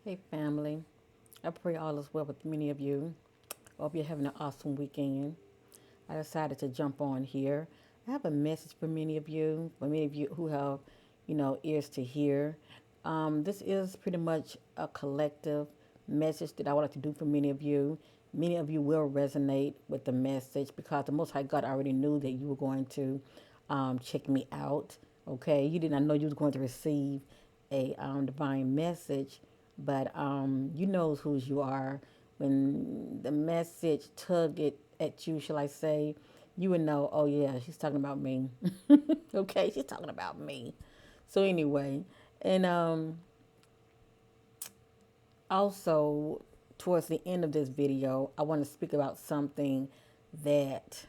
Hey, family. I pray all is well with many of you. Hope you're having an awesome weekend. I decided to jump on here. I have a message for many of you who have, ears to hear. This is pretty much a collective message that I would like to do for many of you. Many of you will resonate with the message because the Most High God already knew that you were going to check me out. Okay, you did not know you was going to receive a divine message, but you knows who you are. When the message tug it at you, shall I say, you would know. Oh yeah, she's talking about me. Okay, she's talking about me. So anyway, and also towards the end of this video, I want to speak about something that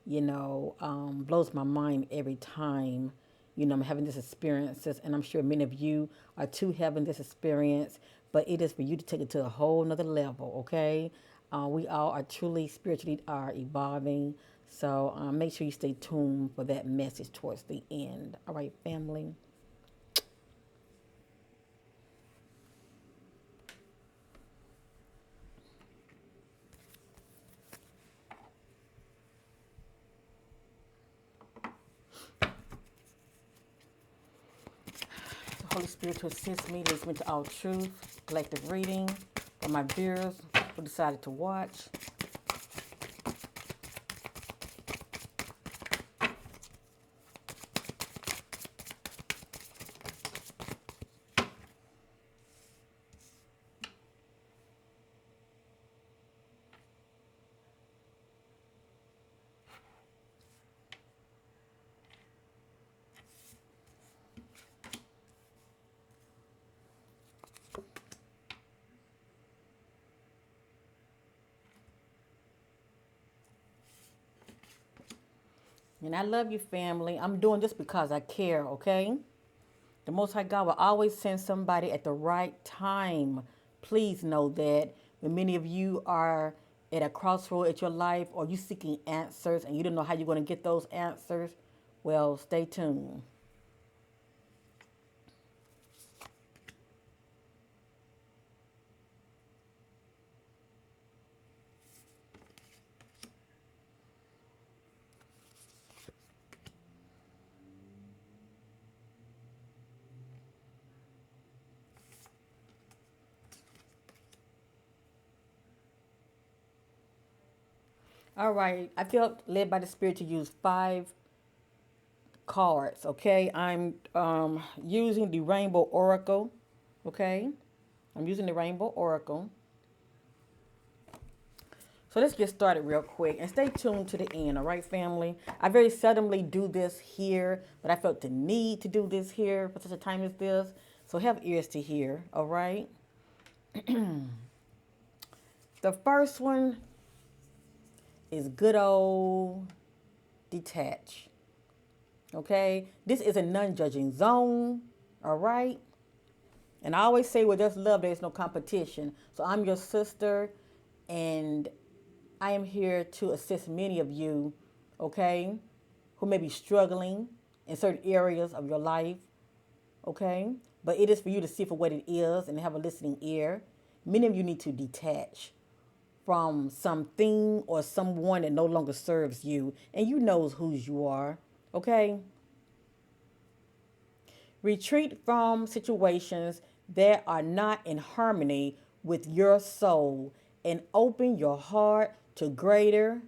blows my mind every time, I'm having this experiences, and I'm sure many of you are too having this experience, but it is for you to take it to a whole nother level, okay? We all are truly spiritually are evolving, so make sure you stay tuned for that message towards the end. All right, family. The Holy Spirit to assist me, leads me to all truth, collective reading for my viewers who decided to watch. And I love you, family. I'm doing this because I care, okay? The Most High God will always send somebody at the right time. Please know that when many of you are at a crossroad at your life or you seeking answers and you don't know how you're going to get those answers, well, stay tuned. All right. I felt led by the Spirit to use 5 cards, okay? I'm using the Rainbow Oracle, okay? I'm using the Rainbow Oracle. So let's get started real quick and stay tuned to the end, all right, family? I very seldomly do this here, but I felt the need to do this here for such a time as this. So have ears to hear, all right? The first one is good old detach, okay? This is a non-judging zone, all right? And I always say, where there's love, there's no competition. So I'm your sister, and I am here to assist many of you, okay, who may be struggling in certain areas of your life, okay? But it is for you to see for what it is and have a listening ear. Many of you need to detach from something or someone that no longer serves you, and you knows whose you are, okay? Retreat from situations that are not in harmony with your soul and open your heart to greater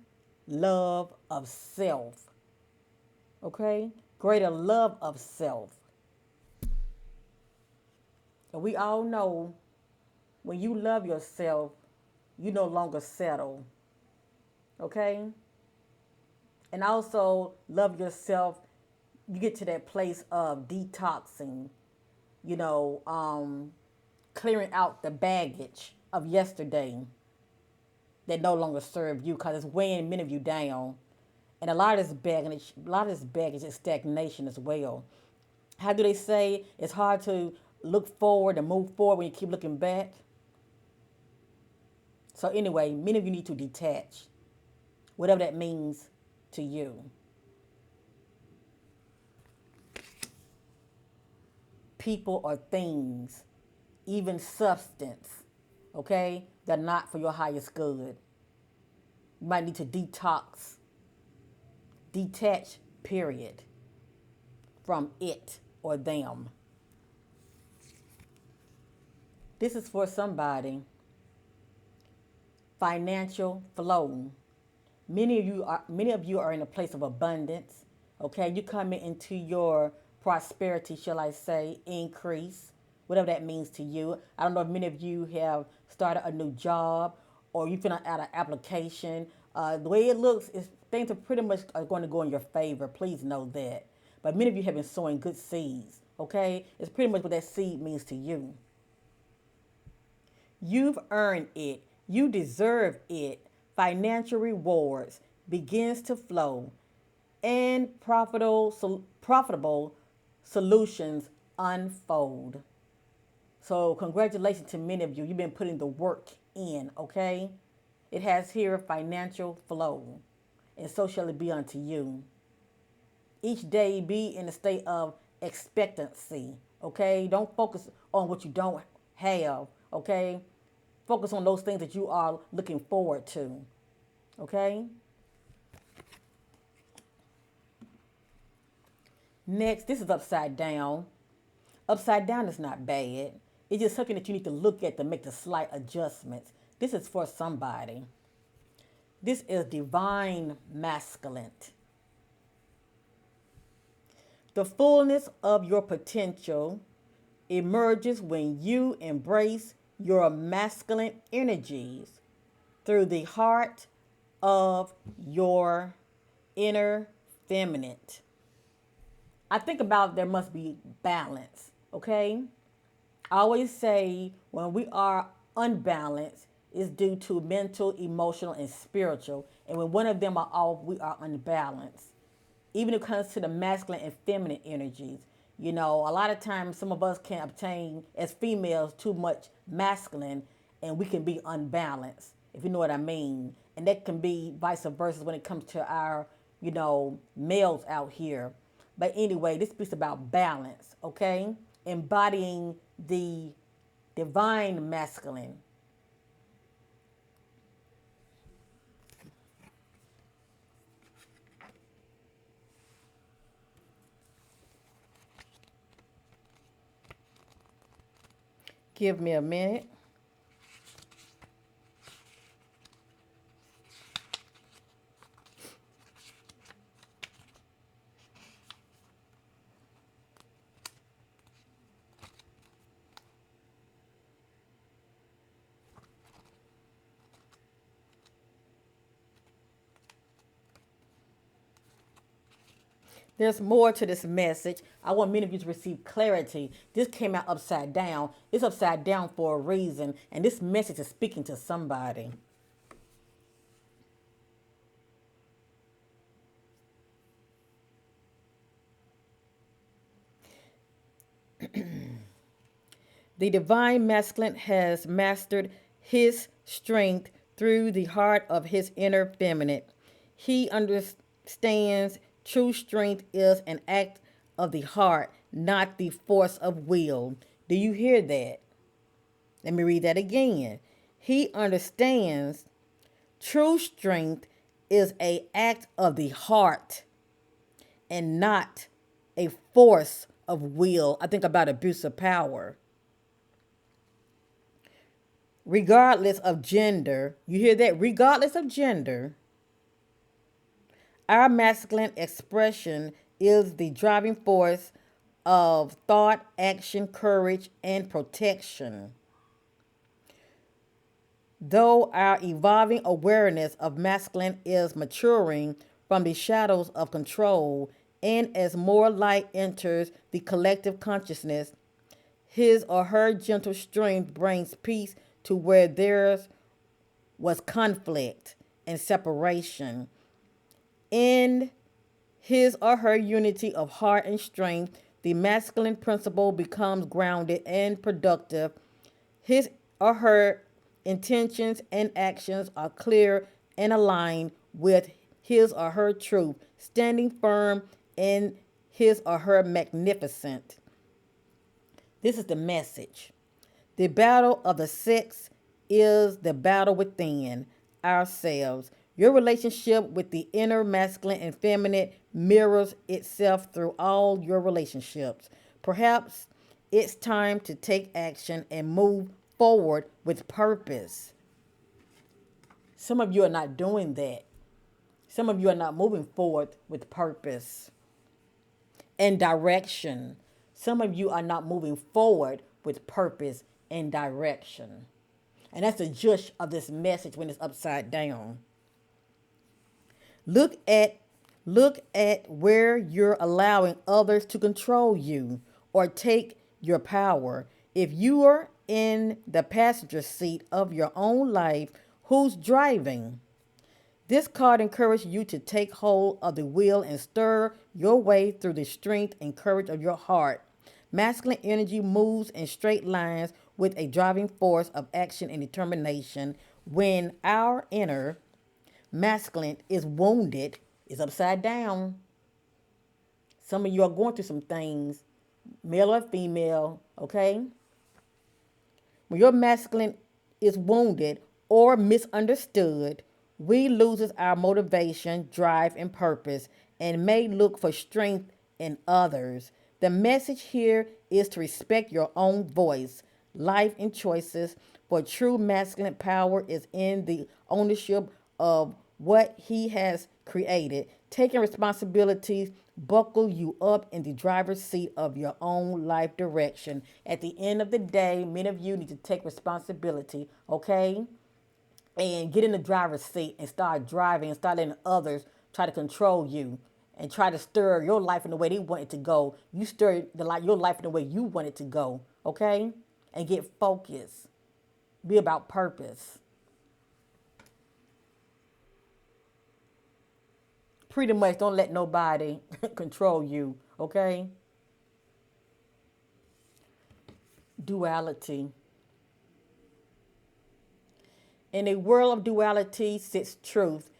love of self. Okay? Greater love of self. And we all know when you love yourself, you no longer settle. Okay? And also love yourself, you get to that place of detoxing, you know, clearing out the baggage of yesterday that no longer serve you because it's weighing many of you down. And a lot of this baggage is stagnation as well. How do they say it's hard to look forward and move forward when you keep looking back? So anyway, many of you need to detach, whatever that means to you. People or things even substance, okay, that are not for your highest good. You might need to detach, period, from it or them. This is for somebody. Financial flow. Many of you are in a place of abundance. Okay, you coming into your prosperity, shall I say, increase, whatever that means to you. I don't know if many of you have started a new job or you filling out an application. The way it looks is things are pretty much going to go in your favor. Please know that. But many of you have been sowing good seeds. Okay, it's pretty much what that seed means to you. You've earned it. You deserve it. Financial rewards begins to flow and profitable solutions unfold. So congratulations to many of you. You've been putting the work in, okay? It has here financial flow. And so shall it be unto you. Each day be in a state of expectancy, okay? Don't focus on what you don't have, okay? Focus on those things that you are looking forward to, okay? Next, this is upside down. Upside down is not bad. It's just something that you need to look at to make the slight adjustments. This is for somebody. This is divine masculine. The fullness of your potential emerges when you embrace your masculine energies through the heart of your inner feminine. I think about there must be balance, okay? I always say when we are unbalanced, it's due to mental, emotional, and spiritual. And when one of them are off, we are unbalanced. Even when it comes to the masculine and feminine energies, you know, a lot of times some of us can obtain as females too much masculine and we can be unbalanced, if you know what I mean. And that can be vice versa when it comes to our, males out here. But anyway, this speaks about balance, okay? Embodying the divine masculine. Give me a minute. There's more to this message. I want many of you to receive clarity. This came out upside down. It's upside down for a reason, and this message is speaking to somebody. The divine masculine has mastered his strength through the heart of his inner feminine. He understands true strength is an act of the heart, not the force of will. Do you hear that? Let me read that again. He understands true strength is an act of the heart and not a force of will. I think about abuse of power. Regardless of gender, you hear that? Regardless of gender, our masculine expression is the driving force of thought, action, courage, and protection. Though our evolving awareness of masculine is maturing from the shadows of control, and as more light enters the collective consciousness, his or her gentle strength brings peace to where there was conflict and separation. In his or her unity of heart and strength, the masculine principle becomes grounded and productive. His or her intentions and actions are clear and aligned with his or her truth, standing firm in his or her magnificent. This is the message. The battle of the sex is the battle within ourselves. Your relationship with the inner masculine and feminine mirrors itself through all your relationships. Perhaps it's time to take action and move forward with purpose. Some of you are not doing that. Some of you are not moving forward with purpose and direction. Some of you are not moving forward with purpose and direction. And that's the gist of this message when it's upside down. Look at look at where you're allowing others to control you or take your power. If you are in the passenger seat of your own life, who's driving? This card encourages you to take hold of the wheel and stir your way through the strength and courage of your heart. Masculine energy moves in straight lines with a driving force of action and determination. When our inner masculine is wounded, is upside down. Some of you are going through some things, male or female, okay? When your masculine is wounded or misunderstood, we loses our motivation, drive, and purpose and may look for strength in others. The message here is to respect your own voice, life, and choices, for true masculine power is in the ownership of what he has created. Taking responsibilities buckle you up in the driver's seat of your own life direction. At the end of the day, many of you need to take responsibility, okay? And get in the driver's seat and start driving and start letting others try to control you and try to stir your life in the way they want it to go. You stir your life in the way you want it to go, okay? And get focused. Be about purpose. Pretty much don't let nobody control you, okay? Duality. In a world of duality sits truth,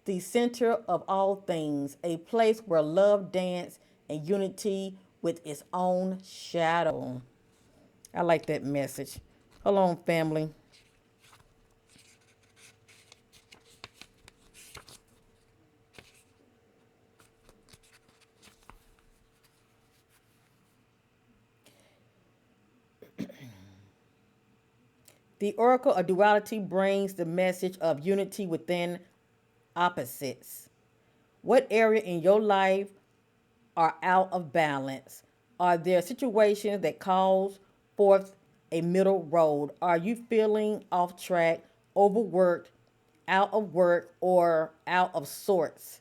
the center of all things, a place where love dance and unity with its own shadow. I like that message. Hold on, family. The Oracle of Duality brings the message of unity within opposites. What area in your life are out of balance? Are there situations that cause forth a middle road? Are you feeling off track, overworked, out of work, or out of sorts?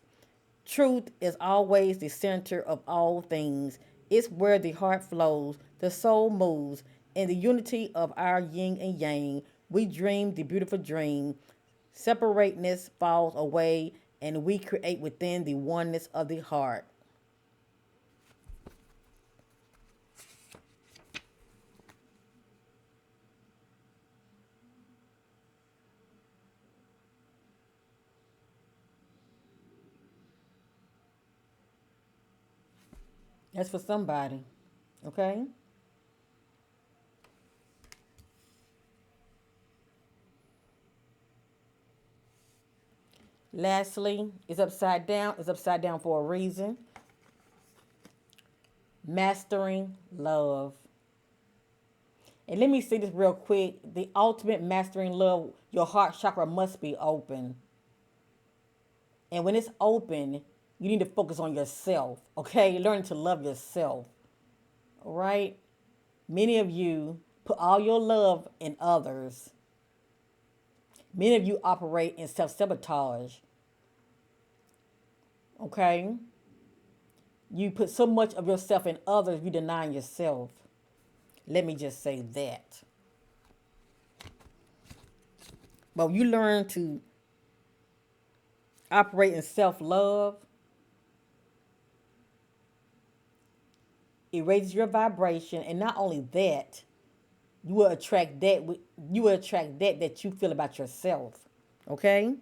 Truth is always the center of all things. It's where the heart flows, the soul moves. In the unity of our yin and yang, we dream the beautiful dream. Separateness falls away, and we create within the oneness of the heart. That's for somebody, okay? Lastly, it's upside down. It's upside down for a reason. Mastering love. And let me say this real quick. The ultimate mastering love, your heart chakra must be open. And when it's open, you need to focus on yourself, okay? Learn to love yourself, all right? Many of you put all your love in others. Many of you operate in self sabotage, okay? You put so much of yourself in others, you deny yourself. Let me just say that. But when you learn to operate in self love, it raises your vibration, and not only that, you will attract that. You will attract that you feel about yourself. Okay,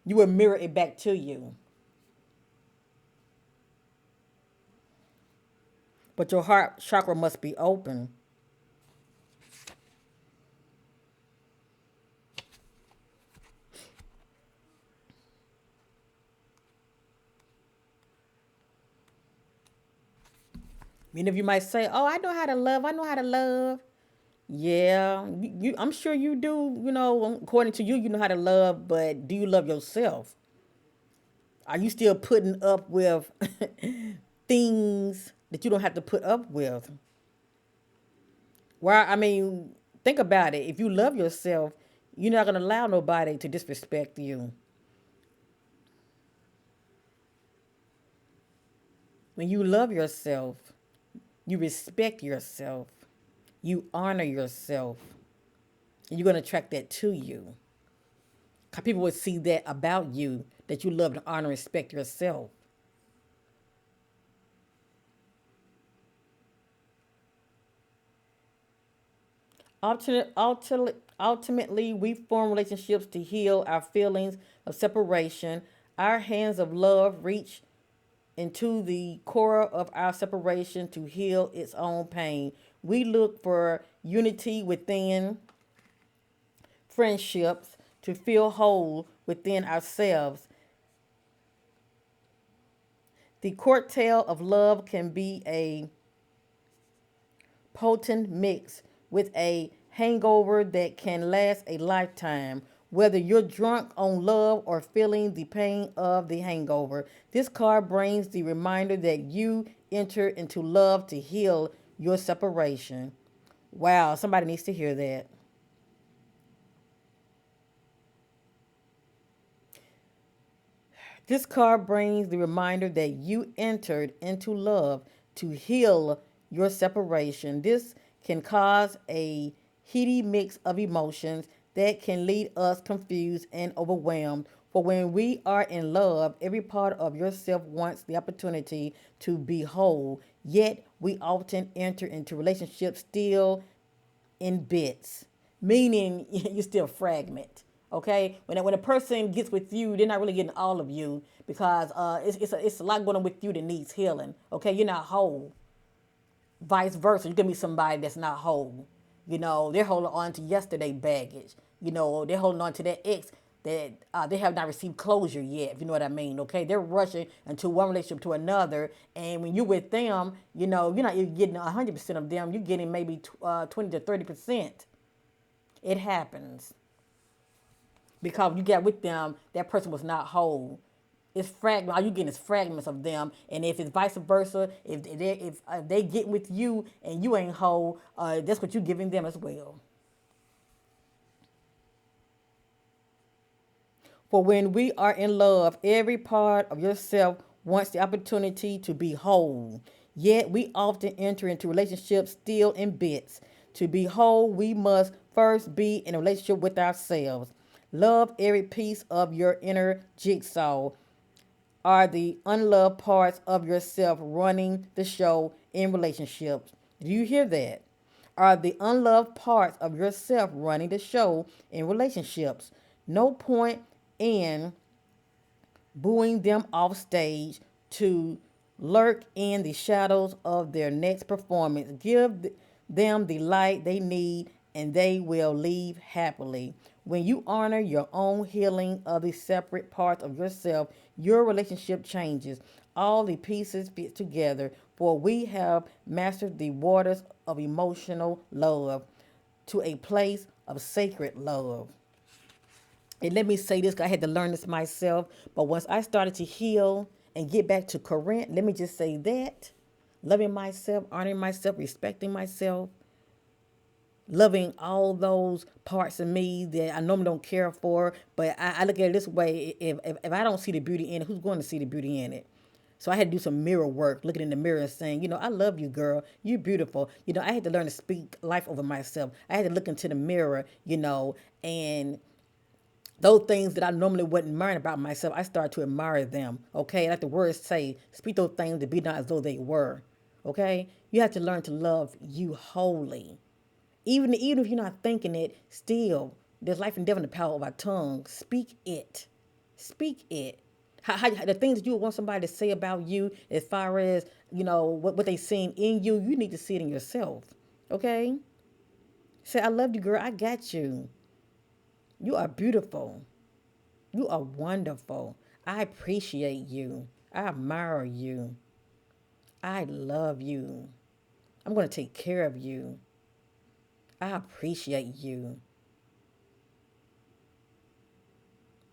you will mirror it back to you. But your heart chakra must be open. Many of you might say, "Oh, I know how to love. I know how to love." Yeah, I'm sure you do. You know, according to you, you know how to love, but do you love yourself? Are you still putting up with things that you don't have to put up with? Why? I mean, think about it. If you love yourself, you're not gonna allow nobody to disrespect you. When you love yourself, you respect yourself, you honor yourself, and you're gonna attract that to you. 'Cause people would see that about you, that you love and honor and respect yourself. Ultimately, we form relationships to heal our feelings of separation. Our hands of love reach into the core of our separation to heal its own pain. We look for unity within friendships to feel whole within ourselves. The cocktail of love can be a potent mix with a hangover that can last a lifetime. Whether you're drunk on love or feeling the pain of the hangover, this card brings the reminder that you enter into love to heal your separation. Wow, somebody needs to hear that. This card brings the reminder that you entered into love to heal your separation. This can cause a heady mix of emotions that can lead us confused and overwhelmed. For when we are in love, every part of yourself wants the opportunity to be whole. Yet we often enter into relationships still in bits, meaning you still fragment. Okay, when a person gets with you, they're not really getting all of you because it's a lot going on with you that needs healing. Okay, you're not whole. Vice versa, you can be somebody that's not whole. You know, they're holding on to yesterday baggage. You know, they're holding on to that ex that they have not received closure yet, if you know what I mean. Okay, they're rushing into one relationship to another, and when you're with them, you know, you're not even getting 100% of them. You're getting maybe 20 to 30%. It happens because you got with them, that person was not whole. It's fragment. All you getting is fragments of them, and if it's vice versa, if they get with you and you ain't whole, that's what you're giving them as well. For when we are in love, every part of yourself wants the opportunity to be whole. Yet we often enter into relationships still in bits. To be whole, we must first be in a relationship with ourselves. Love every piece of your inner jigsaw. Are the unloved parts of yourself running the show in relationships? Do you hear that? Are the unloved parts of yourself running the show in relationships? No point in booing them off stage to lurk in the shadows of their next performance. Give them the light they need and they will leave happily. When you honor your own healing of the separate parts of yourself, your relationship changes. All the pieces fit together, for we have mastered the waters of emotional love to a place of sacred love. And let me say this, 'cause I had to learn this myself. But once I started to heal and get back to current, let me just say that loving myself, honoring myself, respecting myself, loving all those parts of me that I normally don't care for. But I look at it this way: if I don't see the beauty in it, who's going to see the beauty in it? So I had to do some mirror work, looking in the mirror and saying, I love you, girl. You're beautiful. I had to learn to speak life over myself. I had to look into the mirror, and those things that I normally wouldn't admire about myself, I start to admire them. Okay, like the words say, speak those things to be not as though they were. Okay, you have to learn to love you wholly, even if you're not thinking it. Still, there's life and death in the power of our tongue. Speak it, speak it. The things that you want somebody to say about you, as far as what they seeing in you, you need to see it in yourself. Okay, say I love you, girl. I got you. You are beautiful. You are wonderful. I appreciate you. I admire you. I love you. I'm going to take care of you. I appreciate you.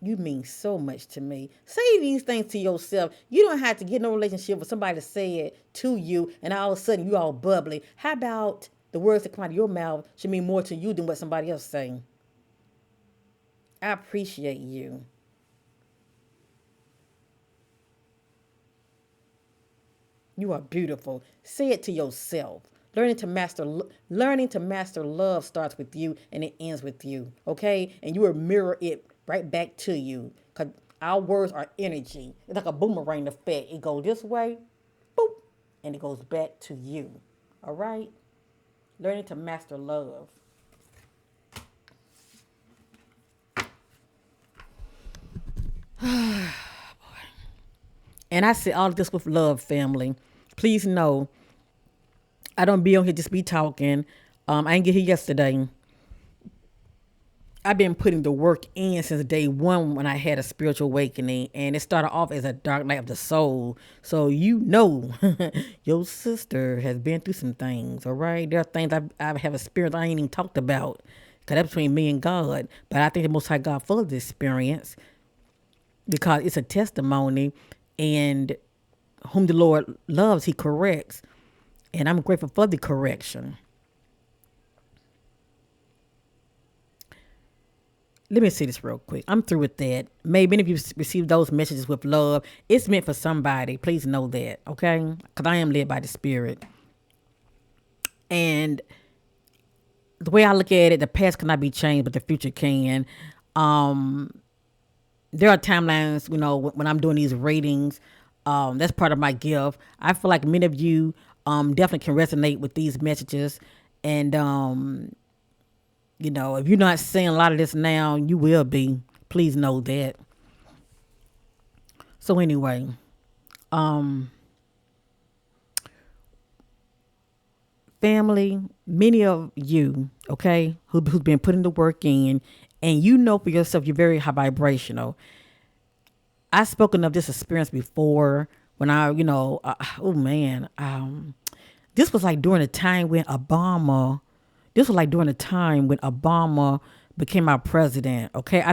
You mean so much to me. Say these things to yourself. You don't have to get in a relationship with somebody to say it to you, and all of a sudden you all bubbly. How about the words that come out of your mouth should mean more to you than what somebody else is saying? I appreciate you. You are beautiful. Say it to yourself. Learning to master love starts with you and it ends with you. Okay? And you will mirror it right back to you. Cause our words are energy. It's like a boomerang effect. It goes this way, boop, and it goes back to you. All right? Learning to master love. And I say all of this with love, family. Please know I don't be on here just be talking. I didn't get here yesterday. I've been putting the work in since day one when I had a spiritual awakening, and it started off as a dark night of the soul. So you know, your sister has been through some things. All right, there are things I have experienced I ain't even talked about, cause that's between me and God. But I think the Most High God full of this experience because it's a testimony, and whom the Lord loves, He corrects, and I'm grateful for the correction. Let me say this real quick. I'm through with that. Maybe many of you receive those messages with love. It's meant for somebody. Please know that, okay? Because I am led by the Spirit. And the way I look at it, the past cannot be changed, but the future can. There are timelines, when I'm doing these ratings. That's part of my gift. I feel like many of you definitely can resonate with these messages. And if you're not seeing a lot of this now, you will be. Please know that. So anyway, family, many of you, okay, who's been putting the work in, and you know for yourself you're very high vibrational. I've spoken of this experience before when oh man, this was like during the time when Obama. This was like during the time when Obama became our president. Okay, I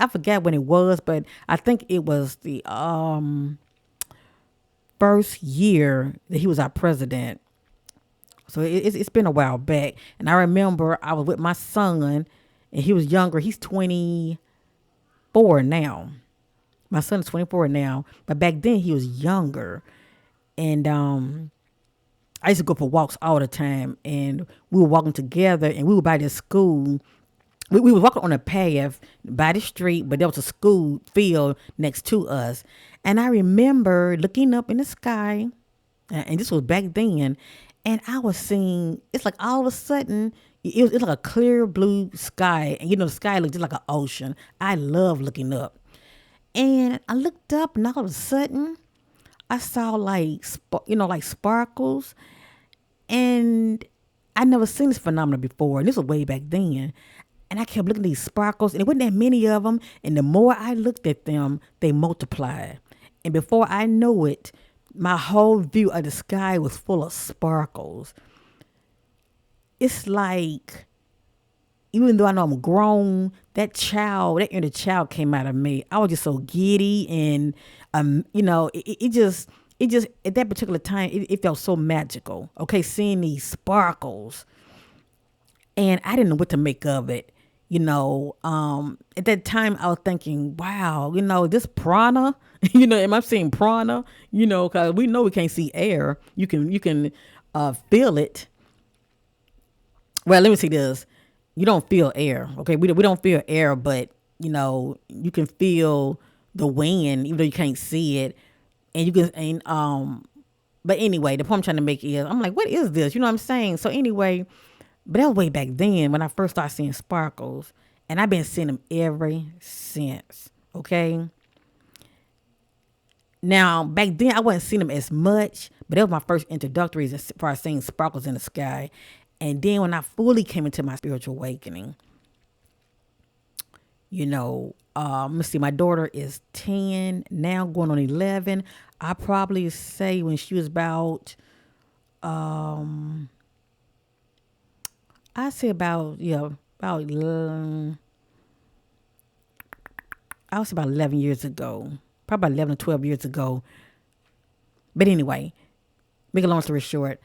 forget when it was, but I think it was the first year that he was our president. So it's been a while back, and I remember I was with my son, and he was younger. He's 24 now. My son is 24 now, but back then he was younger, and I used to go for walks all the time, and we were walking together, and we were by this school. We were walking on a path by the street, but there was a school field next to us. And I remember looking up in the sky, and this was back then, and I was seeing, it's like all of a sudden, it's like a clear blue sky. And the sky looked just like an ocean. I love looking up. And I looked up, and all of a sudden, I saw like sparkles, and I never seen this phenomenon before. And this was way back then. And I kept looking at these sparkles, and it wasn't that many of them. And the more I looked at them, they multiplied. And before I knew it, my whole view of the sky was full of sparkles. It's like, even though I know I'm grown, that inner child came out of me. I was just so giddy, and it just at that particular time it felt so magical. Okay, seeing these sparkles, and I didn't know what to make of it. At that time I was thinking, wow, this prana, am I seeing prana? Because we know we can't see air. You can feel it. Well, let me see this. You don't feel air, okay? We don't feel air, but you can feel the wind, even though you can't see it, and you can. And but anyway, the point I'm trying to make is, I'm like, what is this? You know what I'm saying? So anyway, but that was way back then when I first started seeing sparkles, and I've been seeing them ever since. Okay. Now back then I wasn't seeing them as much, but that was my first introductories as far as seeing sparkles in the sky. And then when I fully came into my spiritual awakening, let's see, my daughter is 10 now, going on 11. I probably say when she was about I say about about I was about 11 years ago, probably about 11 or 12 years ago. But anyway, make a long story short,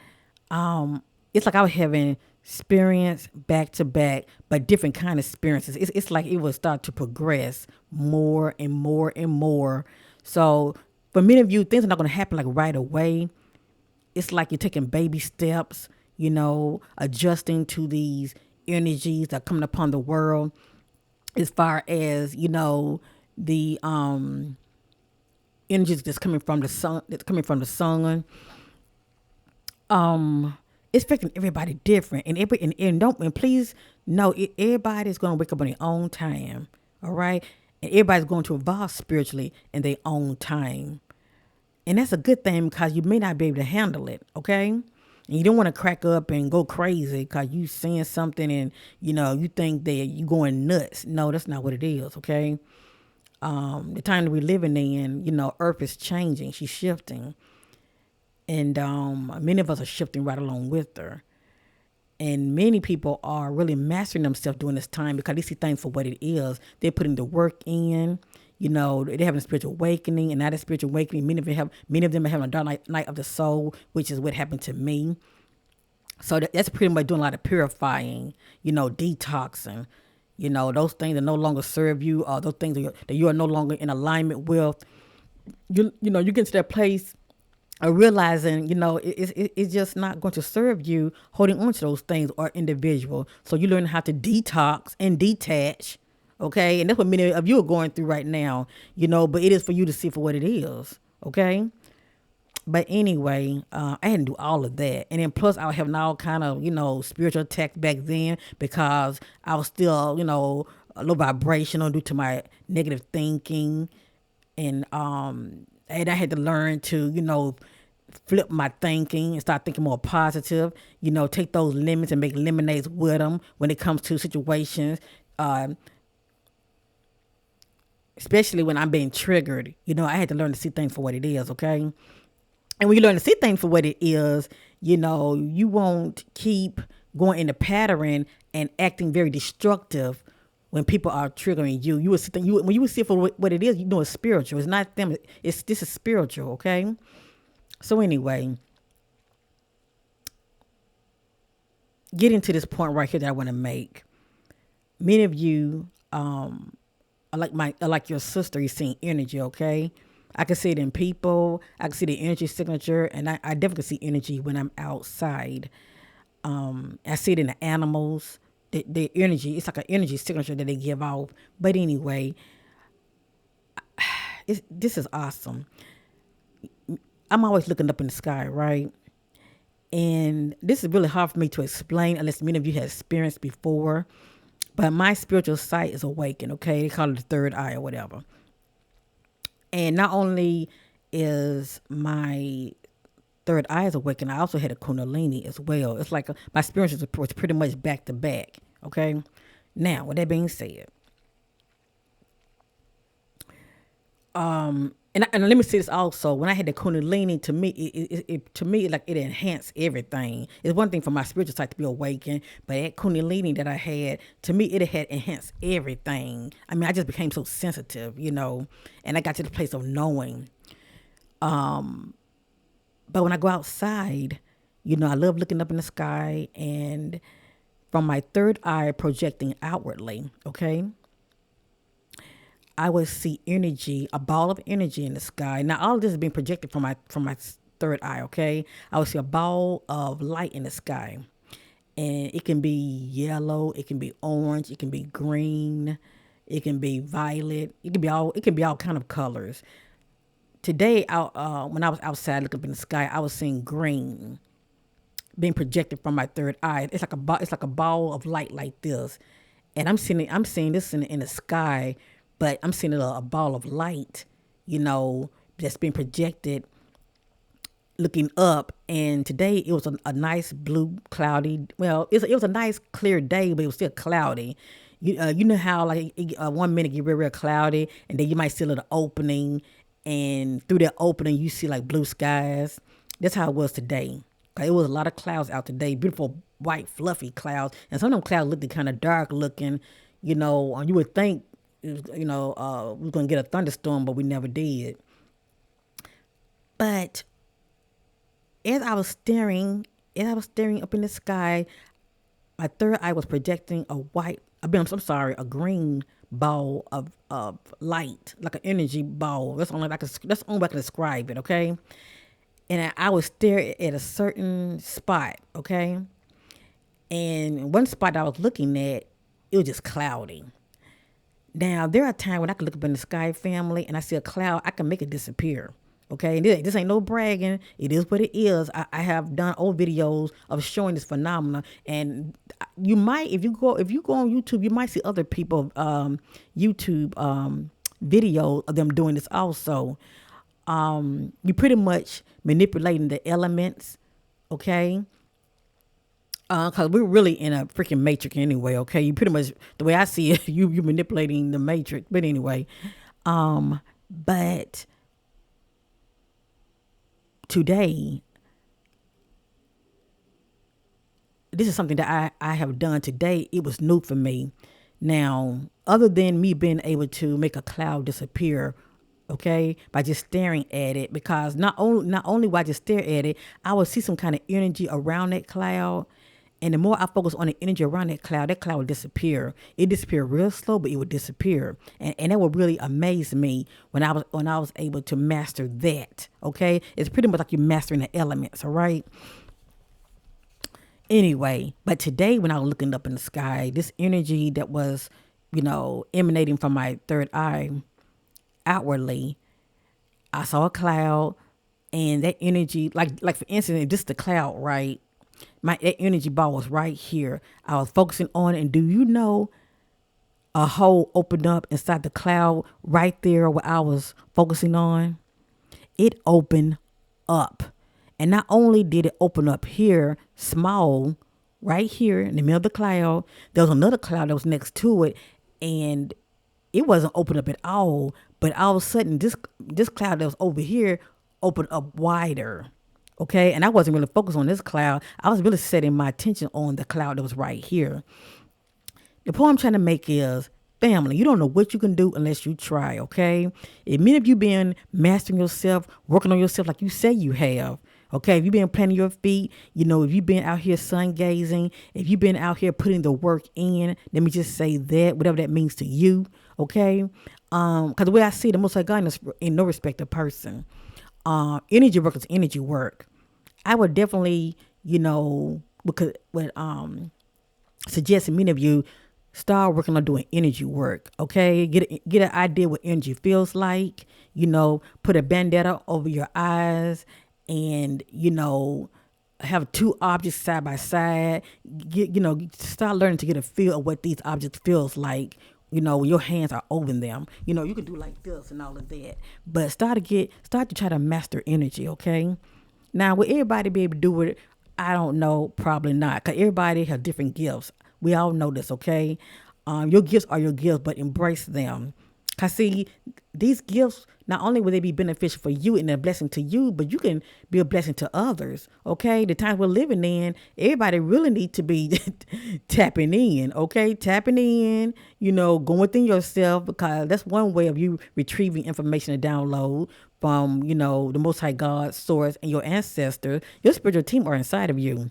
um, it's like I was having experience back to back, but different kind of experiences. It's like it would start to progress more and more and more. So for many of you, things are not going to happen like right away. It's like you're taking baby steps, adjusting to these energies that are coming upon the world as far as, the energies that's coming from the sun. It's affecting everybody different, and please know everybody's going to wake up on their own time, all right, and everybody's going to evolve spiritually in their own time, and that's a good thing because you may not be able to handle it, okay, and you don't want to crack up and go crazy because you seeing something and you think that you going nuts. No, that's not what it is, okay. The time that we're living in, earth is changing, she's shifting, and many of us are shifting right along with her. And many people are really mastering themselves during this time because they see things for what it is. They're putting the work in. They're having a spiritual awakening, and not a spiritual awakening. Many of them are having a dark night of the soul, which is what happened to me. So that's pretty much doing a lot of purifying, detoxing. Those things that no longer serve you, or those things that you are no longer in alignment with. You get to that place realizing, it's just not going to serve you holding on to those things or individual. So you learn how to detox and detach, okay? And that's what many of you are going through right now, but it is for you to see for what it is, okay? But anyway, I had to do all of that. And then plus I was having all kind of, spiritual attacks back then because I was still, a little vibrational due to my negative thinking. And I had to learn to, flip my thinking and start thinking more positive, take those lemons and make lemonades with them when it comes to situations, especially when I'm being triggered. I had to learn to see things for what it is, okay? And when you learn to see things for what it is, you won't keep going in the pattern and acting very destructive when people are triggering you. You will see when you will see it for what it is. It's spiritual. It's not them. This is spiritual. Okay. So anyway, getting to this point right here that I want to make. Many of you, are like your sister. You're seeing energy. Okay. I can see it in people. I can see the energy signature, and I definitely see energy when I'm outside. I see it in the animals. The energy, it's like an energy signature that they give off. But anyway, this is awesome. I'm always looking up in the sky, right? And this is really hard for me to explain unless many of you have experienced before. But my spiritual sight is awakened, okay? They call it the third eye or whatever. And not only is my third eye is awakened, I also had a kundalini as well. It's like my spiritual was pretty much back to back. Okay. Now, with that being said, and let me say this also. When I had the kundalini, to me, it enhanced everything. It's one thing for my spiritual side to be awakened, but that kundalini that I had, to me, it had enhanced everything. I mean, I just became so sensitive, and I got to the place of knowing. But when I go outside, I love looking up in the sky, and from my third eye projecting outwardly, okay, I would see energy, a ball of energy in the sky. Now, all of this is being projected from my third eye, okay? I would see a ball of light in the sky. And it can be yellow, it can be orange, it can be green, it can be violet, it can be all kind of colors. Today, when I was outside looking up in the sky, I was seeing green being projected from my third eye. It's like a ball of light like this, and I'm seeing this in the sky, but I'm seeing a ball of light, that's being projected, looking up. And today it was a nice blue cloudy. Well, it was a nice clear day, but it was still cloudy. You know how like 1 minute get real cloudy, and then you might see a little opening, and through that opening you see like blue skies. That's how it was today. 'Cause it was a lot of clouds out today, beautiful white fluffy clouds, and some of them clouds looked kind of dark looking. And you would think, we was gonna get a thunderstorm, but we never did. But as I was staring, up in the sky, my third eye was projecting I'm sorry, a green ball of light, like an energy ball. That's the only way I can describe it, okay? And I would stare at a certain spot, okay? And one spot I was looking at, it was just cloudy. Now, there are times when I can look up in the sky, family, and I see a cloud, I can make it disappear. Okay, and this ain't no bragging. It is what it is. I have done old videos of showing this phenomena, and you might, if you go on YouTube, you might see other people YouTube video of them doing this also. You pretty much manipulating the elements, okay? Cause we're really in a freaking matrix anyway, okay? You pretty much, the way I see it, you manipulating the matrix. But anyway, but today, this is something that I have done today. It was new for me. Now, other than me being able to make a cloud disappear, okay, by just staring at it, because not only while I just stare at it, I would see some kind of energy around that cloud. And the more I focus on the energy around that cloud would disappear. It disappeared real slow, but it would disappear. And that would really amaze me when I was able to master that. Okay? It's pretty much like you're mastering the elements, all right? Anyway, but today when I was looking up in the sky, this energy that was, emanating from my third eye outwardly, I saw a cloud, and that energy, like for instance, this is the cloud, right? That energy ball was right here. I was focusing on it, and do you know a hole opened up inside the cloud right there where I was focusing on? It opened up. And not only did it open up here, small, right here in the middle of the cloud, there was another cloud that was next to it, and it wasn't open up at all. But all of a sudden, this cloud that was over here opened up wider. Okay, and I wasn't really focused on this cloud. I was really setting my attention on the cloud that was right here. The point I'm trying to make is, family, you don't know what you can do unless you try, okay? If many of you been mastering yourself, working on yourself like you say you have, okay? If you've been planting your feet, if you've been out here sun gazing, if you've been out here putting the work in, let me just say that, whatever that means to you, okay? Because the way I see it, the Most High God is in no respect of person. Energy work is energy work. I would definitely, suggest many of you start working on doing energy work. Okay, get an idea what energy feels like. Put a bandana over your eyes, and have two objects side by side. Start learning to get a feel of what these objects feels like. When your hands are over them, you can do like this and all of that. But start to try to master energy. Okay. Now, will everybody be able to do it? I don't know. Probably not. Because everybody has different gifts. We all know this, okay? Your gifts are your gifts, but embrace them. Because, see, these gifts, not only will they be beneficial for you and a blessing to you, but you can be a blessing to others, okay? The times we're living in, everybody really needs to be tapping in, okay? Tapping in, going within yourself, because that's one way of you retrieving information to download from, the Most High God, source, and your ancestors. Your spiritual team are inside of you.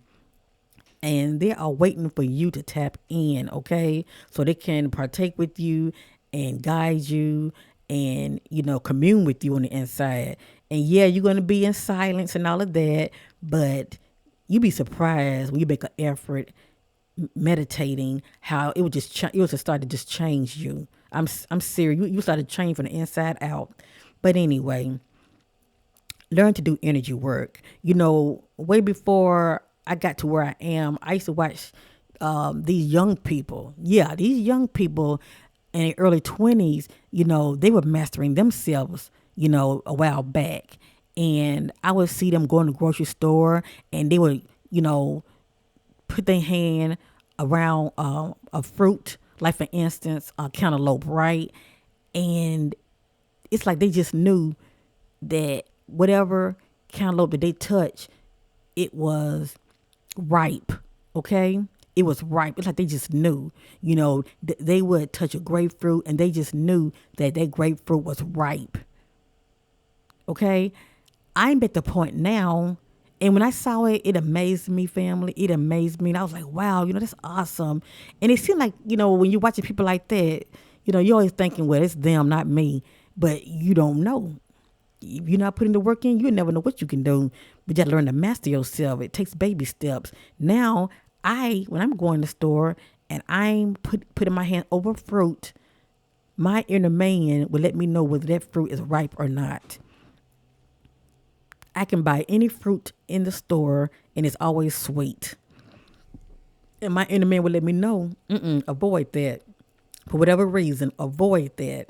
And they are waiting for you to tap in, okay? So they can partake with you and guide you and, commune with you on the inside. And yeah, you're going to be in silence and all of that, but you'd be surprised when you make an effort meditating how it would just start to just change you. I'm serious. You start to change from the inside out. But anyway, learn to do energy work. Way before I got to where I am, I used to watch these young people. Yeah, these young people in their early 20s, they were mastering themselves, a while back. And I would see them go in the grocery store, and they would, put their hand around a fruit, like for instance, a cantaloupe, right? And it's like they just knew that whatever cantaloupe that they touch, it was ripe. Okay, it was ripe. It's like they just knew. They would touch a grapefruit and they just knew that that grapefruit was ripe. Okay, I'm at the point now, and when I saw it, it amazed me, family. It amazed me, and I was like, wow, that's awesome. And it seemed like, when you're watching people like that, you're always thinking, well, it's them, not me. But you don't know. If you're not putting the work in, you never know what you can do. But you got to learn to master yourself. It takes baby steps. Now, when I'm going to the store and I'm putting my hand over fruit, my inner man will let me know whether that fruit is ripe or not. I can buy any fruit in the store and it's always sweet. And my inner man will let me know, avoid that. For whatever reason, avoid that.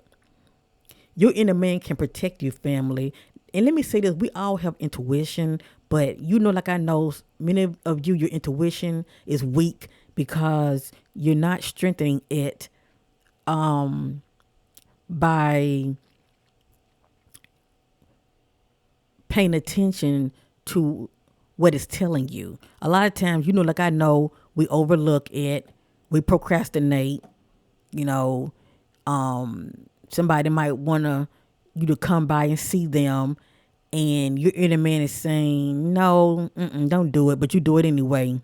Your inner man can protect you, family. And let me say this, we all have intuition, but like I know, many of you, your intuition is weak because you're not strengthening it by paying attention to what it's telling you. A lot of times, like I know, we overlook it, we procrastinate, you know, somebody might want you to come by and see them, and your inner man is saying, no, don't do it, but you do it anyway.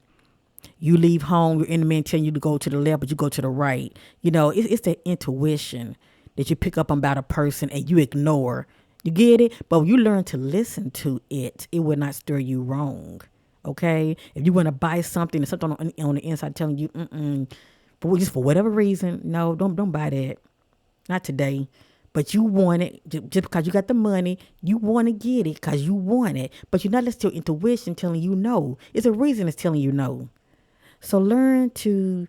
You leave home, your inner man telling you to go to the left, but you go to the right. It's that intuition that you pick up about a person and you ignore. You get it? But when you learn to listen to it, it will not stir you wrong. Okay? If you want to buy something and something on the inside telling you, but just for whatever reason, no, don't buy that. Not today. But you want it just because you got the money. You want to get it because you want it. But you're not listening to your intuition telling you no. It's a reason it's telling you no. So learn to,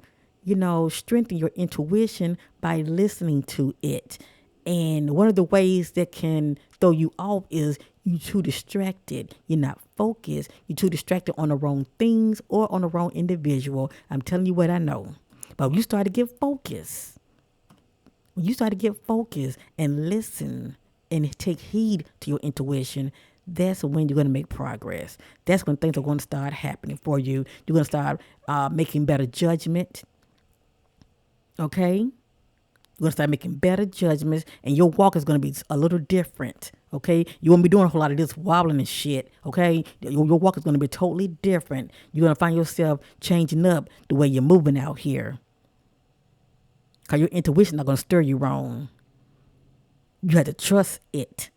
strengthen your intuition by listening to it. And one of the ways that can throw you off is you're too distracted. You're not focused. You're too distracted on the wrong things or on the wrong individual. I'm telling you what I know. But when you start to get focused, and listen and take heed to your intuition, that's when you're going to make progress. That's when things are going to start happening for you. You're going to start making better judgment. Okay? You're going to start making better judgments, and your walk is going to be a little different. Okay? You won't be doing a whole lot of this wobbling and shit. Okay? Your walk is going to be totally different. You're going to find yourself changing up the way you're moving out here. Because your intuition is not going to stir you wrong. You have to trust it.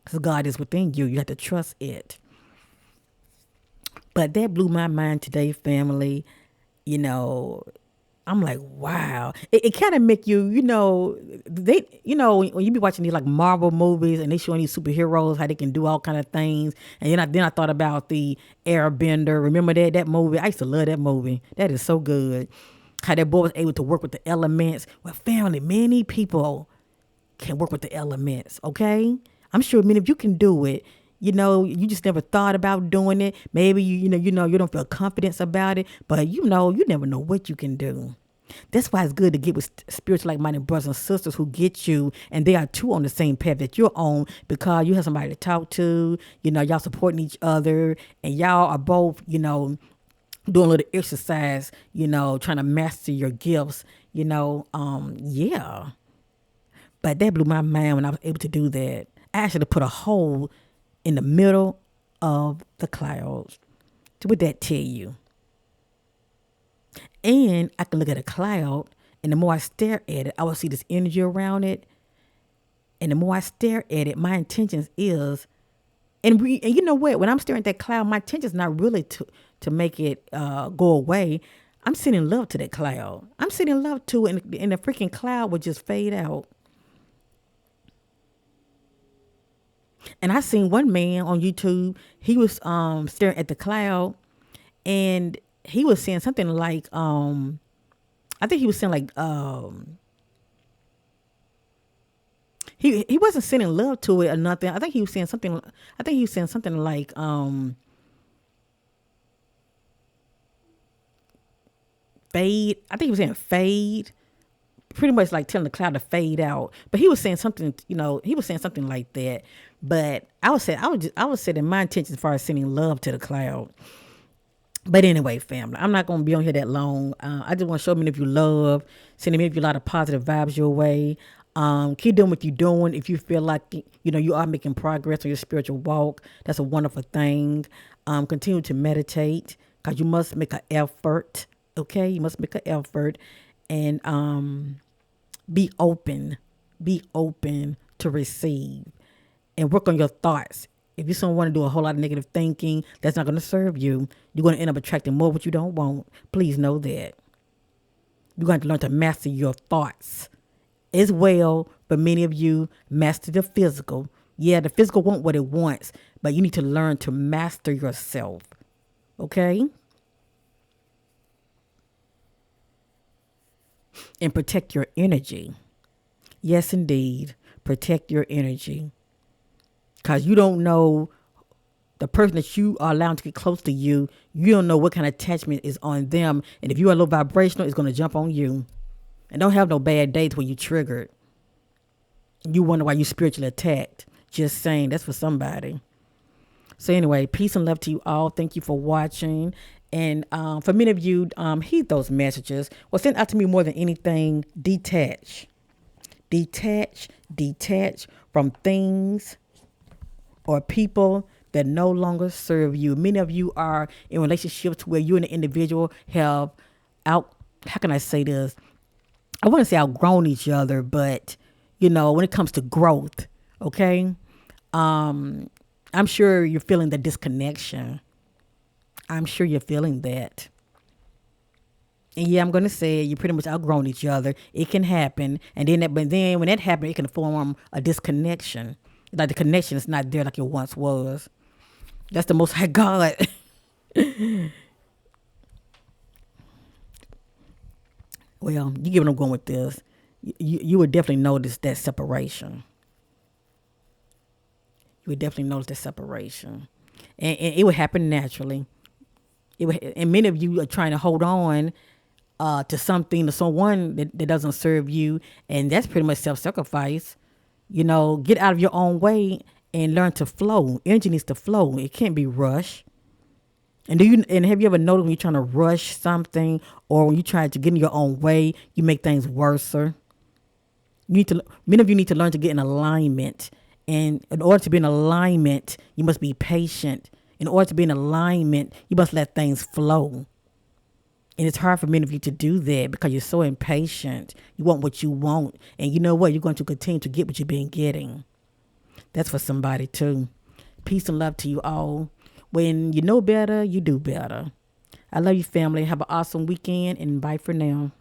Because God is within you. You have to trust it. But that blew my mind today, family. I'm like, wow. It kind of make you, when you be watching these like Marvel movies and they showing these superheroes, how they can do all kind of things. And then I thought about the Airbender. Remember that movie? I used to love that movie. That is so good. How that boy was able to work with the elements. Well, family, many people can work with the elements, okay? I'm sure many of you can do it. You just never thought about doing it. Maybe you don't feel confidence about it, but you never know what you can do. That's why it's good to get with spiritual like-minded brothers and sisters who get you, and they are too on the same path that you're on, because you have somebody to talk to. Y'all supporting each other, and y'all are both, doing a little exercise, trying to master your gifts, yeah. But that blew my mind when I was able to do that. I actually put a hole in the middle of the clouds. So what that tell you? And I can look at a cloud, and the more I stare at it, I will see this energy around it. And the more I stare at it, my intentions is, and you know what? When I'm staring at that cloud, my intention is not really to make it go away. I'm sending love to that cloud. I'm sending love to it, and the freaking cloud would just fade out. And I seen one man on YouTube. He was staring at the cloud, and he was saying something like, I think he was saying like, he wasn't sending love to it or nothing. I think he was saying something. I think he was saying something like, fade. I think he was saying fade, pretty much like telling the cloud to fade out. But he was saying something, he was saying something like that. But I would say that my intention as far as sending love to the cloud. But anyway, family, I'm not going to be on here that long. I just want to show many of you love, sending many of you a lot of positive vibes your way. Keep doing what you're doing. If you feel like, you are making progress on your spiritual walk, that's a wonderful thing. Continue to meditate because you must make an effort. Okay. You must make an effort and, be open to receive and work on your thoughts. If you don't want to do a whole lot of negative thinking, that's not going to serve you. You're going to end up attracting more what you don't want. Please know that. You're going to learn to master your thoughts as well. But many of you master the physical. Yeah, the physical want what it wants, but you need to learn to master yourself. Okay? And protect your energy. Yes, indeed. Protect your energy. Because you don't know the person that you are allowing to get close to you. You don't know what kind of attachment is on them. And if you are low vibrational, it's going to jump on you. And don't have no bad days when you triggered. You wonder why you spiritually attacked. Just saying, that's for somebody. So anyway, peace and love to you all. Thank you for watching. And for many of you, heed those messages. What's sent out to me more than anything, detach. Detach from things or people that no longer serve you. Many of you are in relationships where you and the individual have how can I say this? I want to say outgrown each other, but when it comes to growth, okay? I'm sure you're feeling the disconnection. I'm sure you're feeling that. And yeah, I'm going to say you pretty much outgrown each other. It can happen. And then when that happens, it can form a disconnection. Like the connection is not there like it once was. That's the Most High God. Well, you get what I'm going with this. You would definitely notice that separation. You would definitely notice that separation. And it would happen naturally. And many of you are trying to hold on to something, to someone that doesn't serve you. And that's pretty much self-sacrifice. Get out of your own way and learn to flow. Energy needs to flow. It can't be rushed. And have you ever noticed when you're trying to rush something or when you try to get in your own way, you make things worse? Many of you need to learn to get in alignment. And in order to be in alignment, you must be patient. In order to be in alignment, you must let things flow. And it's hard for many of you to do that because you're so impatient. You want what you want. And you know what? You're going to continue to get what you've been getting. That's for somebody too. Peace and love to you all. When you know better, you do better. I love you, family. Have an awesome weekend and bye for now.